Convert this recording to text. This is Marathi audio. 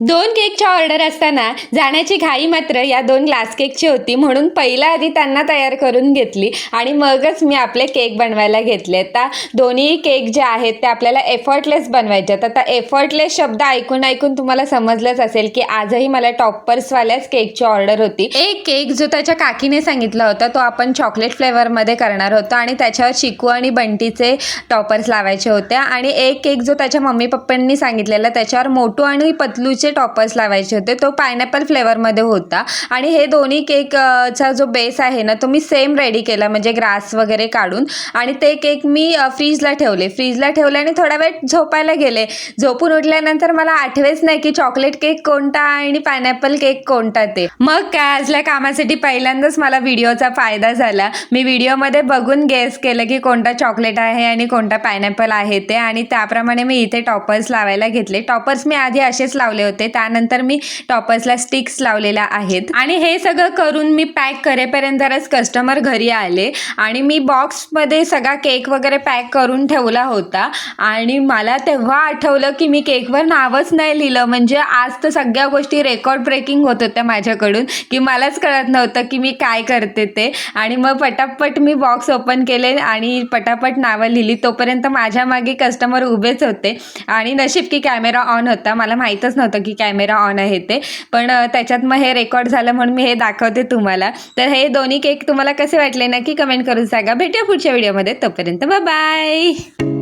2 केकच्या ऑर्डर असताना जाण्याची घाई मात्र या 2 ग्लास केकची होती, म्हणून पहिला आधी त्यांना तयार करून घेतली आणि मगच मी आपले केक बनवायला घेतले. आता दोन्ही केक जे आहेत ते आपल्याला एफर्टलेस बनवायचे आहेत. आता एफर्टलेस शब्द ऐकून तुम्हाला समजलंच असेल की आजही मला टॉपर्सवाल्याच केकची ऑर्डर होती. एक केक जो त्याच्या काकीने सांगितला होता तो आपण चॉकलेट फ्लेवरमध्ये करणार होतो आणि त्याच्यावर चिकू आणि बंटीचे टॉपर्स लावायचे होते, आणि एक केक जो त्याच्या मम्मी पप्पांनी सांगितलेला त्याच्यावर मोटू आणि पतलूचे टॉपर्स लावायचे होते, तो पायनॅपल फ्लेवरमध्ये होता. आणि हे दोन्ही केकचा जो बेस आहे ना तो मी सेम रेडी केला, म्हणजे ग्रास वगैरे काढून, आणि ते केक मी फ्रीजला ठेवले आणि थोडा वेळ झोपायला गेले. झोपून उठल्यानंतर मला आठवेच नाही की चॉकलेट केक कोणता आणि पायनॅपल केक कोणता ते. मग काय, आजल्या कामासाठी पहिल्यांदाच मला व्हिडिओचा फायदा झाला. मी व्हिडिओमध्ये बघून गेस केलं की कोणता चॉकलेट आहे आणि कोणता पायनॅपल आहे ते, आणि त्याप्रमाणे मी इथे टॉपर्स लावायला घेतले. टॉपर्स मी आधी असेच लावले होते, त्यानंतर मी टॉपर्सला स्टिक्स लावलेल्या आहेत. आणि हे सगळं करून मी पॅक करेपर्यंतच कस्टमर घरी आले आणि मी बॉक्समध्ये सगळा केक वगैरे पॅक करून ठेवला होता. आणि मला तेव्हा आठवलं की मी केकवर नावच नाही लिहिलं. म्हणजे आज तर सगळ्या गोष्टी रेकॉर्ड ब्रेकिंग होत होत्या माझ्याकडून की मलाच कळत नव्हतं की मी काय करते ते. आणि मग पटापट मी बॉक्स ओपन केले आणि पटापट नावं लिहिली. तोपर्यंत माझ्या मागे कस्टमर उभेच होते आणि नशीब की कॅमेरा ऑन होता. मला माहीतच नव्हतं की कॅमेरा ऑन आहे ते, पण त्याच्यात मग हे रेकॉर्ड झालं म्हणून मी हे दाखवते तुम्हाला. तर हे दोन्ही केक तुम्हाला कसे वाटले नक्की कमेंट करून सांगा. भेटूया पुढच्या व्हिडिओमध्ये, तोपर्यंत बाय बाय.